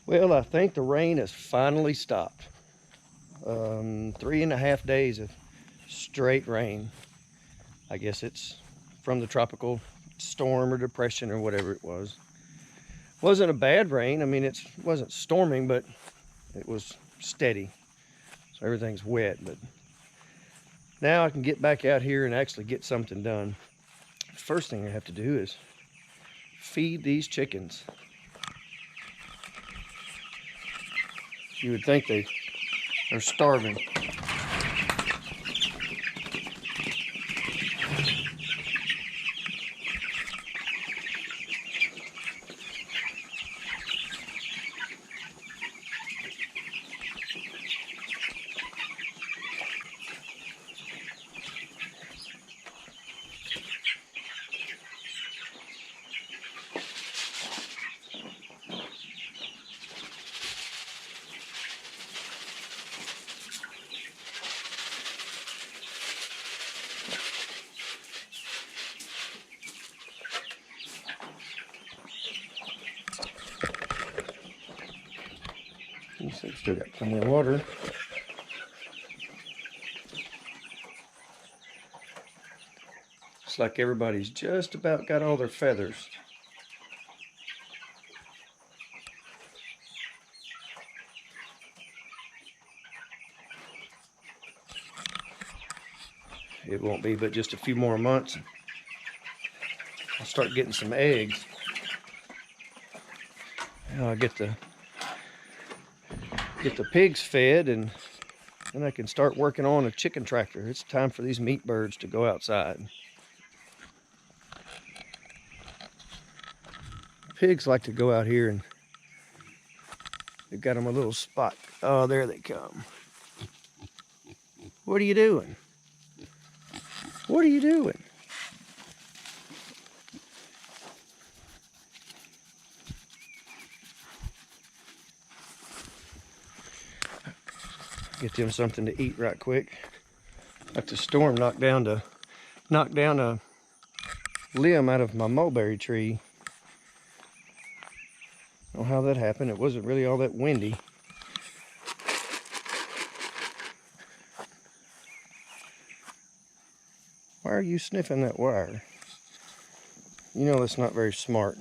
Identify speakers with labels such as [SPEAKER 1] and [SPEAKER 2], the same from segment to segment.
[SPEAKER 1] Well, I think the rain has finally stopped. 3.5 days of straight rain. I guess it's from the tropical storm or depression or whatever it was. Wasn't a bad rain. I mean, it wasn't storming, but it was steady. So everything's wet. But now I can get back out here and actually get something done. First thing I have to do is feed these chickens. You would think they're starving. Still got plenty of water. Looks like everybody's just about got all their feathers. It won't be but just a few more months. I'll start getting some eggs. Now I'll get the pigs fed, and then I can start working on a chicken tractor. It's time for these meat birds to go outside. Pigs like to go out here, and they've got them a little spot. Oh, there they come. What are you doing? What are you doing? Get them something to eat right quick. Like the storm knocked down a limb out of my mulberry tree. I don't know how that happened. It wasn't really all that windy. Why are you sniffing that wire? You know that's not very smart.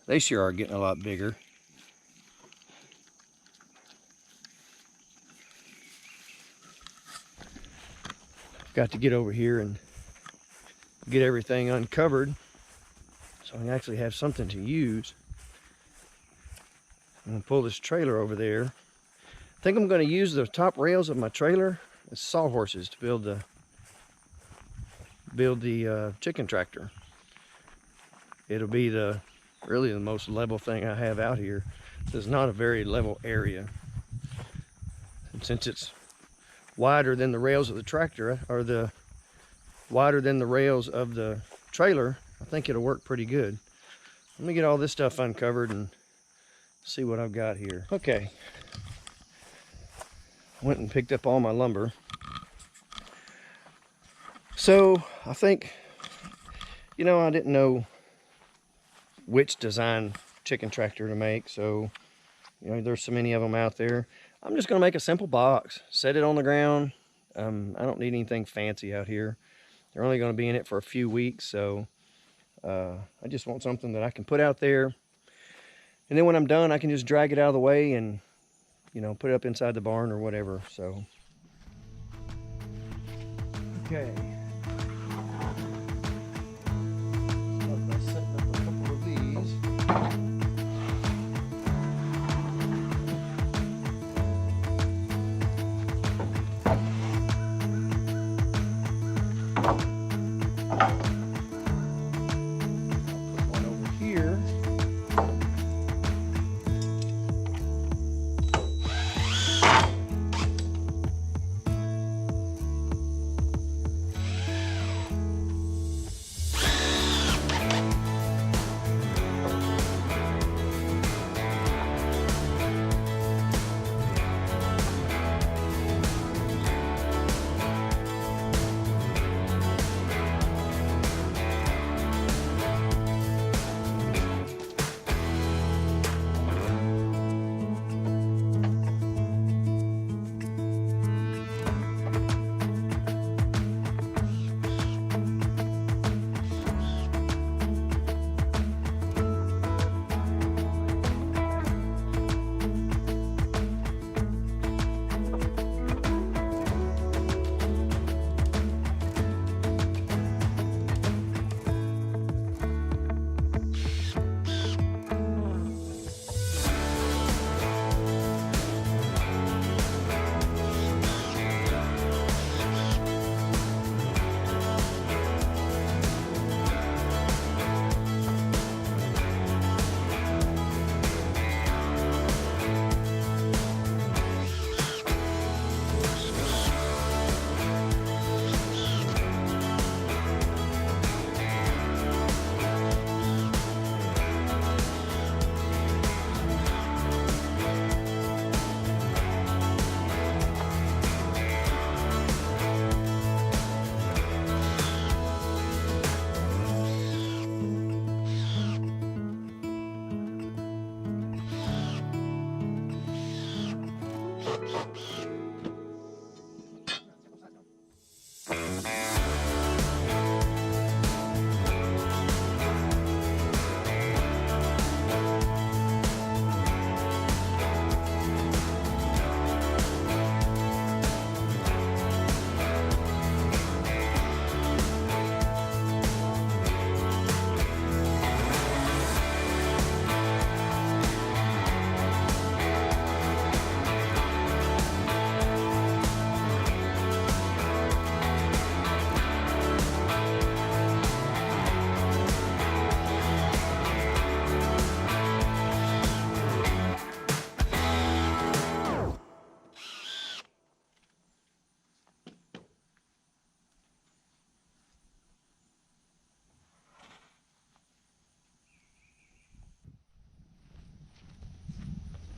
[SPEAKER 1] They sure are getting a lot bigger. Got to get over here and get everything uncovered so I can actually have something to use. I'm gonna pull this trailer over there. I think I'm gonna use the top rails of my trailer as sawhorses to build the chicken tractor. It'll be really the most level thing I have out here. This is not a very level area. And since it's wider than the rails of the tractor, or wider than the rails of the trailer, I think it'll work pretty good. Let me get all this stuff uncovered and see what I've got here. Okay. Went and picked up all my lumber. So I think, I didn't know which design chicken tractor to make, so there's so many of them out there. I'm just gonna make a simple box, set it on the ground. I don't need anything fancy out here. They're only gonna be in it for a few weeks, so I just want something that I can put out there, and then when I'm done I can just drag it out of the way and put it up inside the barn or whatever. So okay.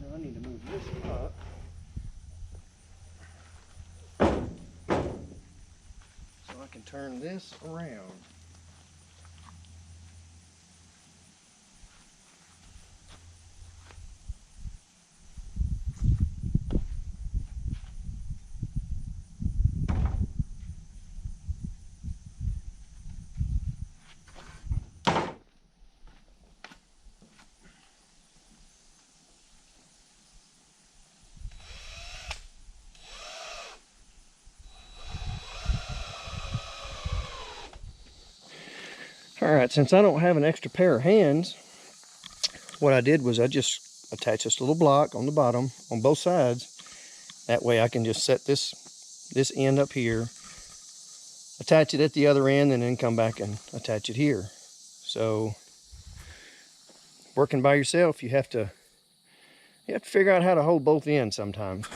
[SPEAKER 1] Now I need to move this up. So I can turn this around. Alright, since I don't have an extra pair of hands, what I did was I just attached this little block on the bottom on both sides. That way I can just set this end up here, attach it at the other end, and then come back and attach it here. So working by yourself, you have to figure out how to hold both ends sometimes.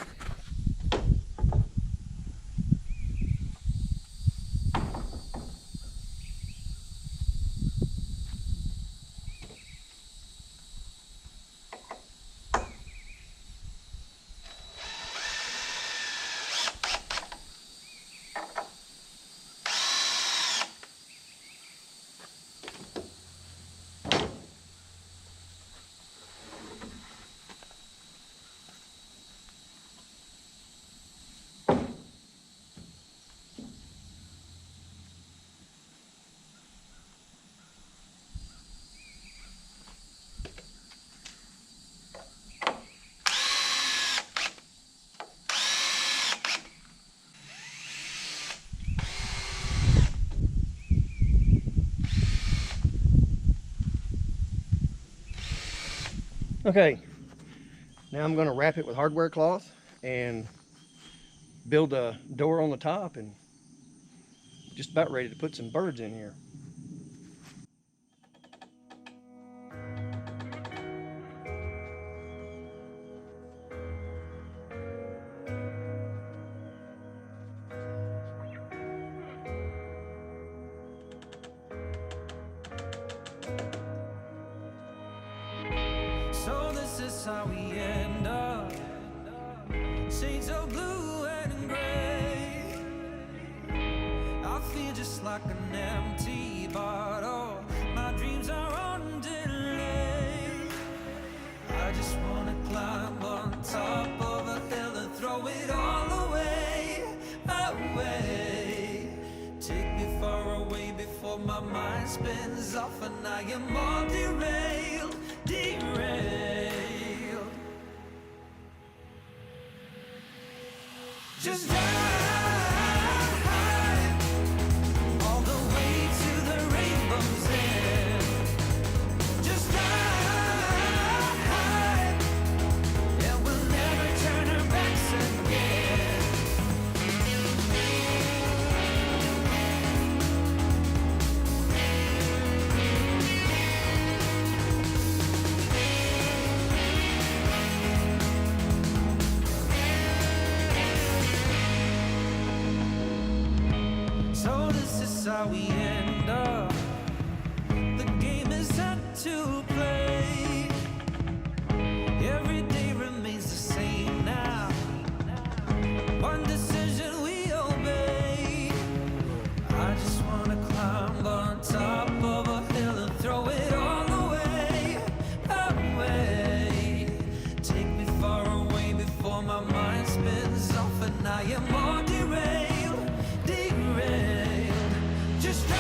[SPEAKER 1] Okay, now I'm going to wrap it with hardware cloth and build a door on the top, and just about ready to put some birds in here.
[SPEAKER 2] So this is how we end up, shades of blue and gray. I feel just like an empty bottle, my dreams are on delay. I just wanna climb on top of a hill and throw it all away, away. Take me far away before my mind spins off and I am all derailed, derailed. Just drive all the way to the rainbow's end. Just drive, and we'll never turn our backs again. So this is how we end up. The game is set to play. Every day remains the same now. One decision we obey. I just wanna climb on top of a hill and throw it all away, away. Take me far away before my mind spins off and I am all derailed, derailed. Just drive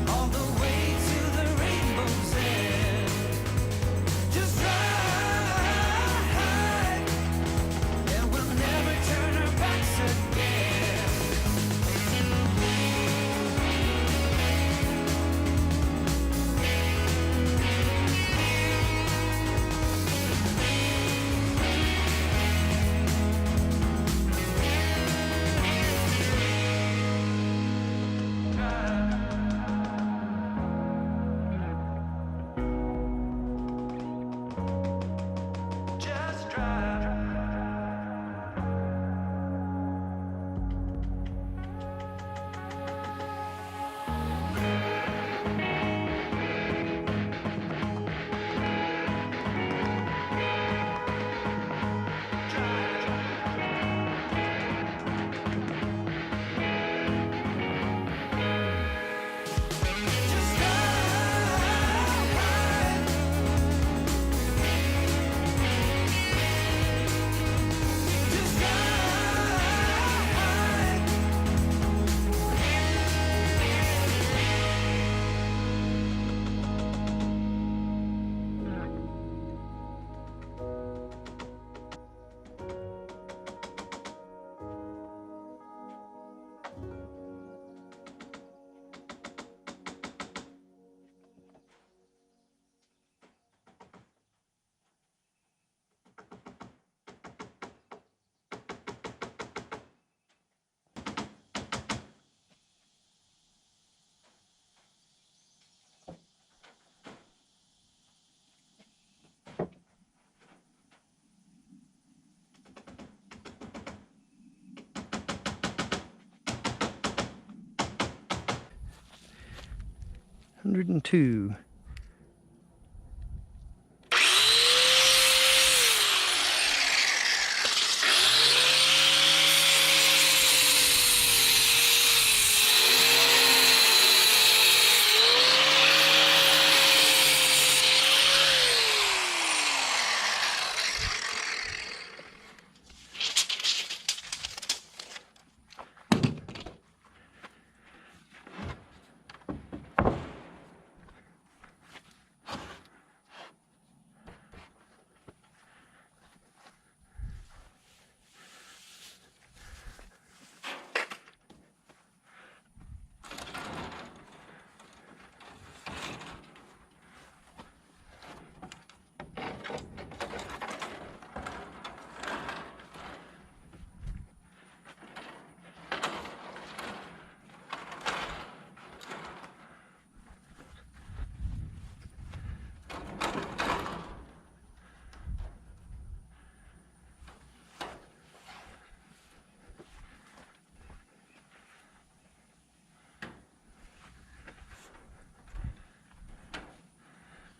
[SPEAKER 2] all the way to the rainbow's end. Just drive, and we'll never turn our backs again.
[SPEAKER 1] 102.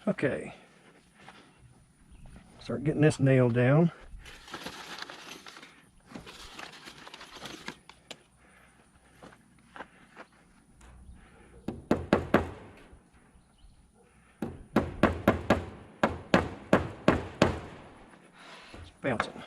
[SPEAKER 1] Okay, start getting this nailed down. It's bouncing.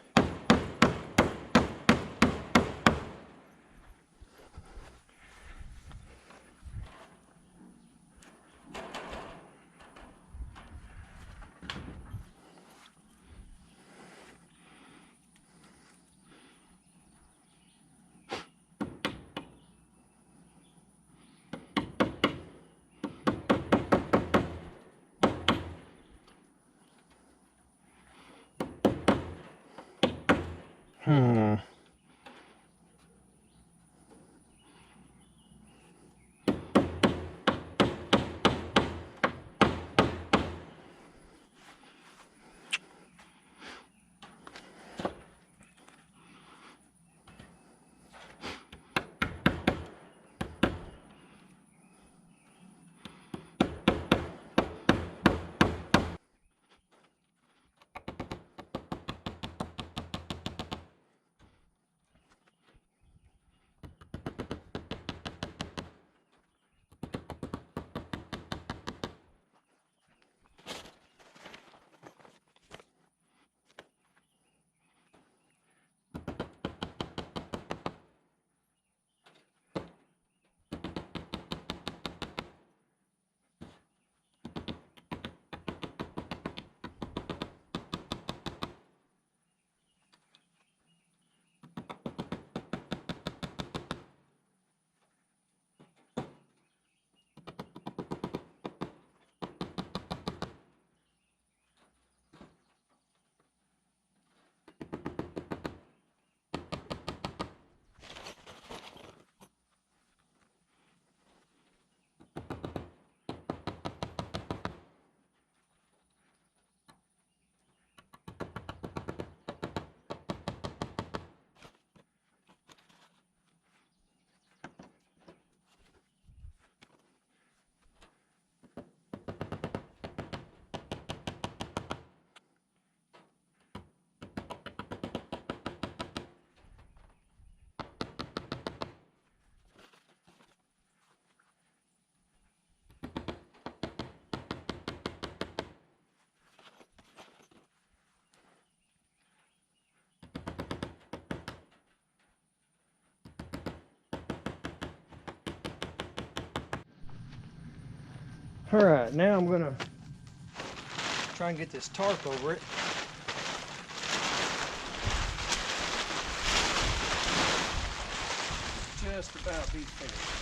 [SPEAKER 1] Hmm. All right, now I'm gonna try and get this tarp over it. Just about be finished.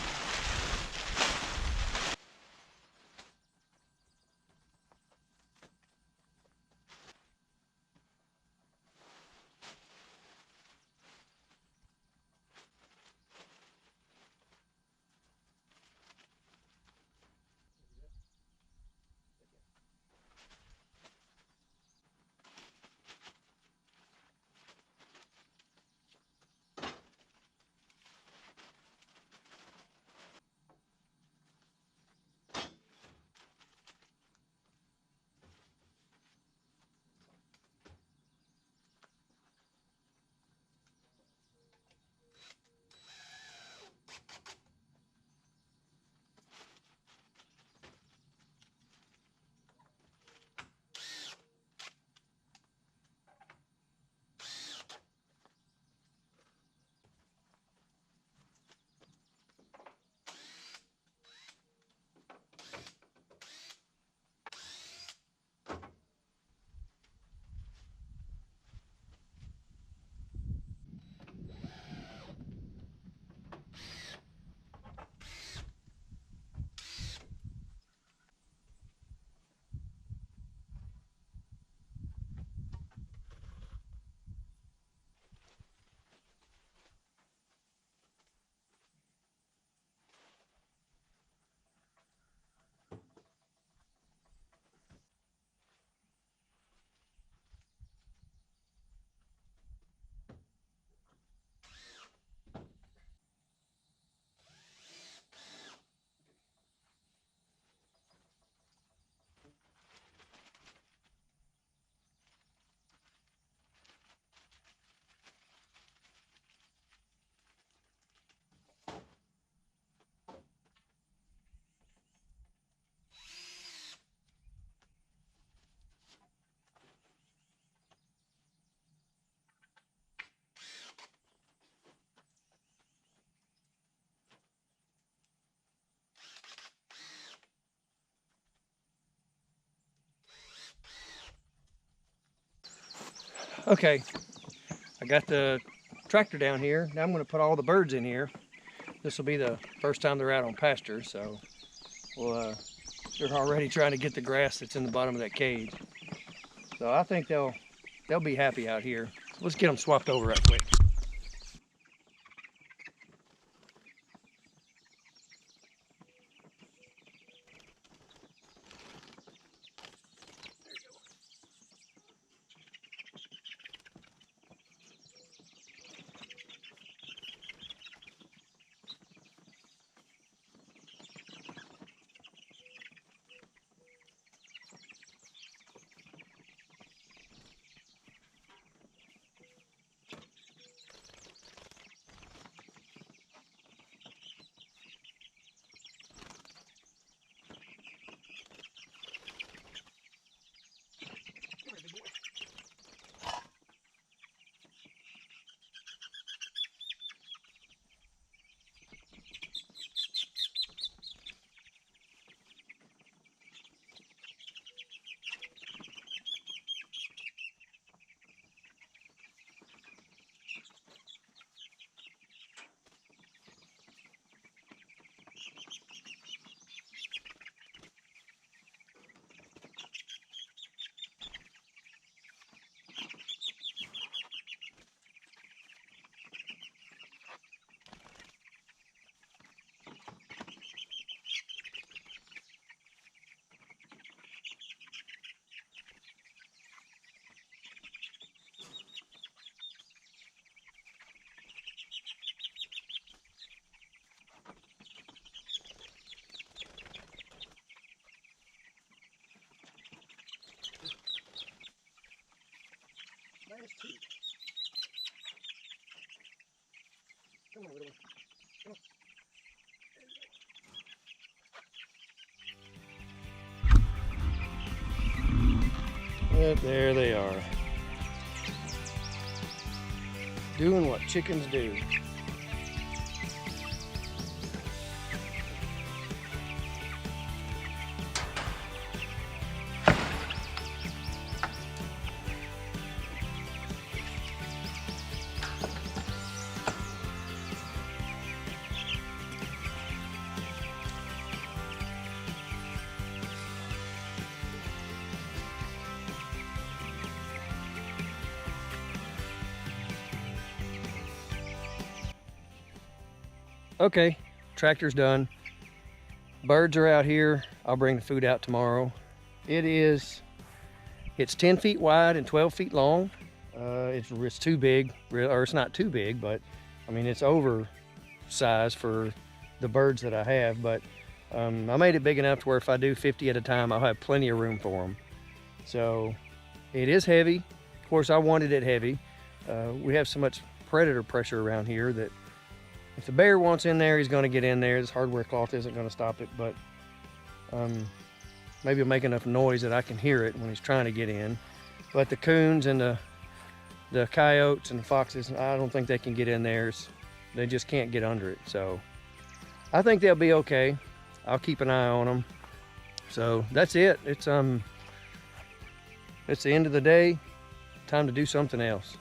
[SPEAKER 1] Okay, I got the tractor down here. Now I'm going to put all the birds in here. This will be the first time they're out on pasture, so they're already trying to get the grass that's in the bottom of that cage. So I think they'll be happy out here. Let's get them swapped over right quick. Come on, little one. Come on. Yep, there they are. Doing what chickens do. Okay, tractor's done. Birds are out here. I'll bring the food out tomorrow. It's 10 feet wide and 12 feet long. It's too big, or it's not too big, but I mean, it's oversized for the birds that I have, but I made it big enough to where if I do 50 at a time, I'll have plenty of room for them. So it is heavy. Of course, I wanted it heavy. We have so much predator pressure around here that if the bear wants in there, he's going to get in there. This hardware cloth isn't going to stop it, but maybe it'll make enough noise that I can hear it when he's trying to get in. But the coons and the coyotes and the foxes, I don't think they can get in there. They just can't get under it. So I think they'll be okay. I'll keep an eye on them. So that's it. It's the end of the day. Time to do something else.